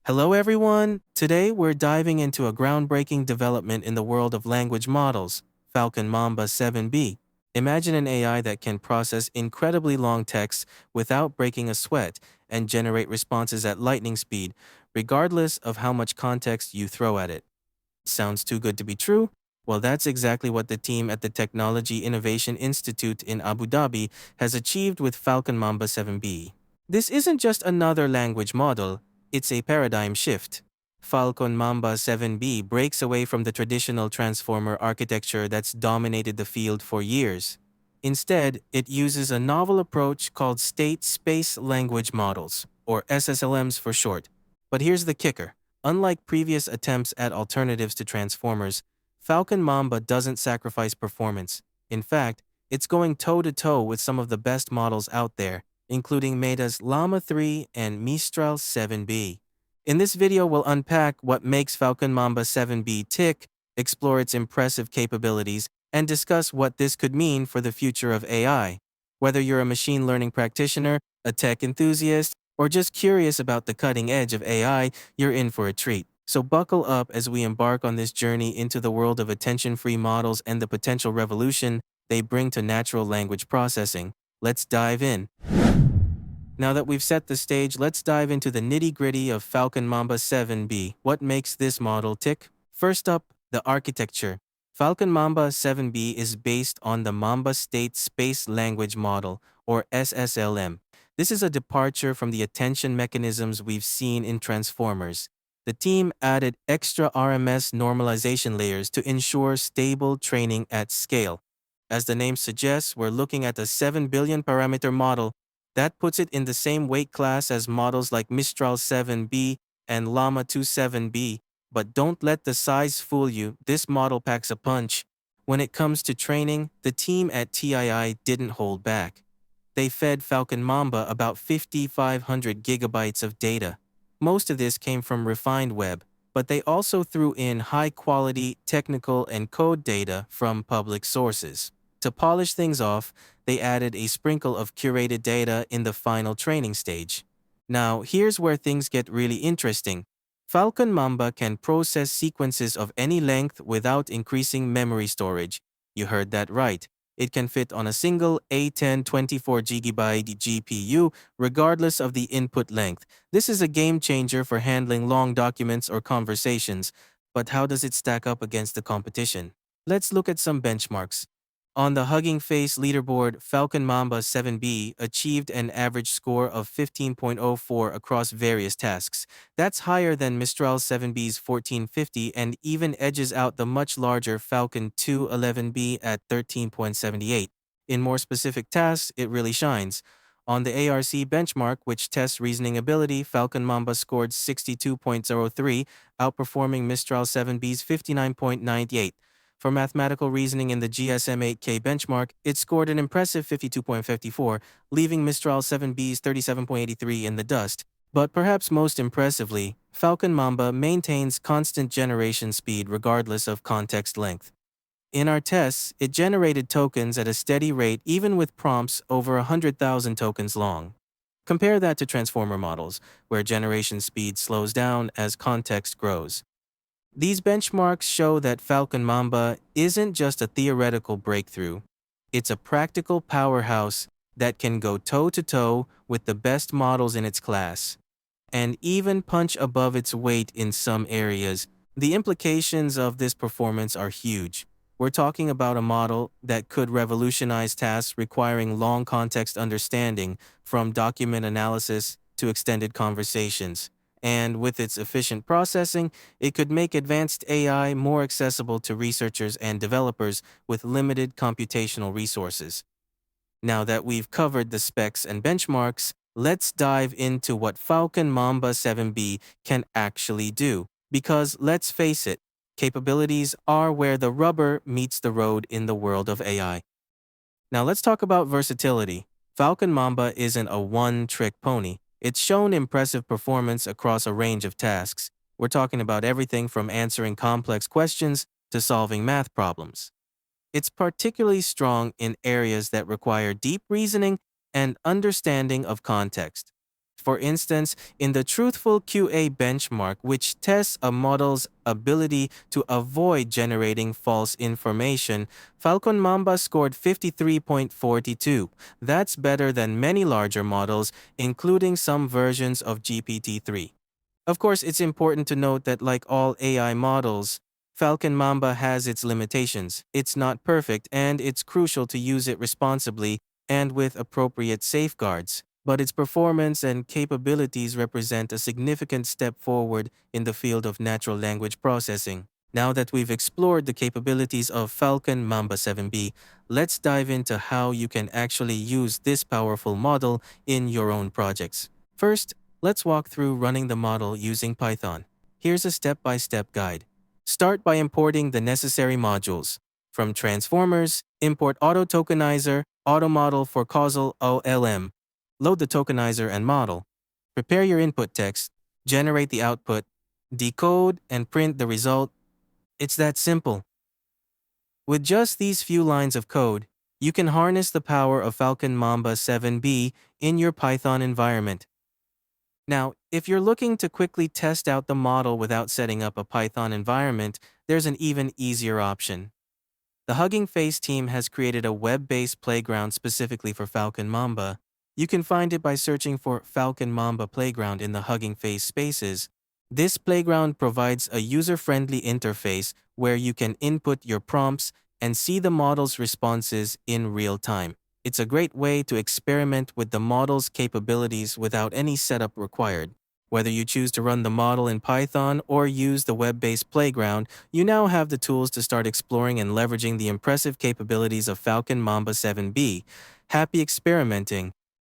Hello everyone! Today we're diving into a groundbreaking development in the world of language models, Falcon-Mamba 7B. Imagine an AI that can process incredibly long texts without breaking a sweat and generate responses at lightning speed, regardless of how much context you throw at it. Sounds too good to be true? Well, that's exactly what the team at the Technology Innovation Institute in Abu Dhabi has achieved with Falcon-Mamba 7B. This isn't just another language model, it's a paradigm shift. Falcon-Mamba 7B breaks away from the traditional transformer architecture that's dominated the field for years. Instead, it uses a novel approach called state-space language models, or SSLMs for short. But here's the kicker. Unlike previous attempts at alternatives to transformers, Falcon-Mamba doesn't sacrifice performance. In fact, it's going toe-to-toe with some of the best models out there, including Meta's Llama 3 and Mistral 7B. In this video, we'll unpack what makes FalconMamba 7B tick, explore its impressive capabilities, and discuss what this could mean for the future of AI. Whether you're a machine learning practitioner, a tech enthusiast, or just curious about the cutting edge of AI, you're in for a treat. So buckle up as we embark on this journey into the world of attention-free models and the potential revolution they bring to natural language processing. Let's dive in. Now that we've set the stage, let's dive into the nitty-gritty of FalconMamba 7B. What makes this model tick? First up, the architecture. FalconMamba 7B is based on the Mamba State Space Language Model, or SSLM. This is a departure from the attention mechanisms we've seen in transformers. The team added extra RMS normalization layers to ensure stable training at scale. As the name suggests, we're looking at a 7 billion parameter model that puts it in the same weight class as models like Mistral 7B and Llama 2.7B. But don't let the size fool you, this model packs a punch. When it comes to training, the team at TII didn't hold back. They fed FalconMamba about 5,500 gigabytes of data. Most of this came from refined web, but they also threw in high-quality technical and code data from public sources. To polish things off, they added a sprinkle of curated data in the final training stage. Now, here's where things get really interesting. FalconMamba can process sequences of any length without increasing memory storage. You heard that right. It can fit on a single A10 24GB GPU regardless of the input length. This is a game changer for handling long documents or conversations. But how does it stack up against the competition? Let's look at some benchmarks. On the Hugging Face leaderboard, FalconMamba 7B achieved an average score of 15.04 across various tasks. That's higher than Mistral 7B's 1450 and even edges out the much larger Falcon 211B at 13.78. In more specific tasks, it really shines. On the ARC benchmark, which tests reasoning ability, FalconMamba scored 62.03, outperforming Mistral 7B's 59.98. For mathematical reasoning in the GSM-8K benchmark, it scored an impressive 52.54, leaving Mistral 7B's 37.83 in the dust. But perhaps most impressively, FalconMamba maintains constant generation speed regardless of context length. In our tests, it generated tokens at a steady rate even with prompts over 100,000 tokens long. Compare that to transformer models, where generation speed slows down as context grows. These benchmarks show that FalconMamba isn't just a theoretical breakthrough. It's a practical powerhouse that can go toe-to-toe with the best models in its class, and even punch above its weight in some areas. The implications of this performance are huge. We're talking about a model that could revolutionize tasks requiring long context understanding, from document analysis to extended conversations. And with its efficient processing, it could make advanced AI more accessible to researchers and developers with limited computational resources. Now that we've covered the specs and benchmarks, let's dive into what FalconMamba 7B can actually do. Because let's face it, capabilities are where the rubber meets the road in the world of AI. Now let's talk about versatility. FalconMamba isn't a one-trick pony. It's shown impressive performance across a range of tasks. We're talking about everything from answering complex questions to solving math problems. It's particularly strong in areas that require deep reasoning and understanding of context. For instance, in the Truthful QA benchmark, which tests a model's ability to avoid generating false information, FalconMamba scored 53.42. That's better than many larger models, including some versions of GPT-3. Of course, it's important to note that like all AI models, FalconMamba has its limitations. It's not perfect, and it's crucial to use it responsibly and with appropriate safeguards. But its performance and capabilities represent a significant step forward in the field of natural language processing. Now that we've explored the capabilities of FalconMamba 7B, let's dive into how you can actually use this powerful model in your own projects. First, let's walk through running the model using Python. Here's a step-by-step guide. Start by importing the necessary modules. From transformers, import auto-tokenizer, auto-model for causal LLM. Load the tokenizer and model. Prepare your input text, generate the output, decode, and print the result. It's that simple. With just these few lines of code, you can harness the power of FalconMamba 7B in your Python environment. Now, if you're looking to quickly test out the model without setting up a Python environment, there's an even easier option. The Hugging Face team has created a web-based playground specifically for FalconMamba. You can find it by searching for FalconMamba Playground in the Hugging Face spaces. This playground provides a user-friendly interface where you can input your prompts and see the model's responses in real time. It's a great way to experiment with the model's capabilities without any setup required. Whether you choose to run the model in Python or use the web-based playground, you now have the tools to start exploring and leveraging the impressive capabilities of FalconMamba 7B. Happy experimenting!